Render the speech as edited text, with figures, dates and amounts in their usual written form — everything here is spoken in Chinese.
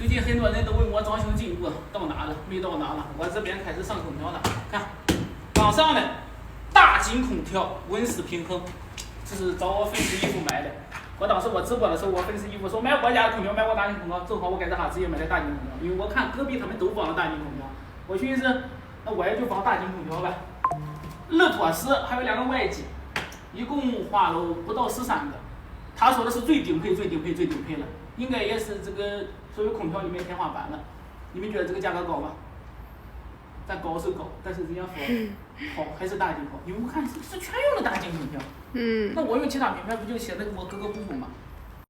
最近很多人都问我装修进度到哪了，没到哪了。我这边开始上空调了，看，刚上的大金空调，温湿平衡，这是找我粉丝衣服买的。我当时我直播的时候，我粉丝衣服说买我家的空调，买我大金空调，正好我给这哈直接买的大金空调，因为我看隔壁他们都放了大金空调，我寻思那我也就放大金空调呗。热脱丝还有2个外机，一共花了不到13个。他说的是最顶配了，应该也是这个所有空调里面天花板了。你们觉得这个价格高吗？咱高是高，但是人家说好还是大金好，因为我看是全用的大金空调。那我用其他品牌不就显得我格格不入吗？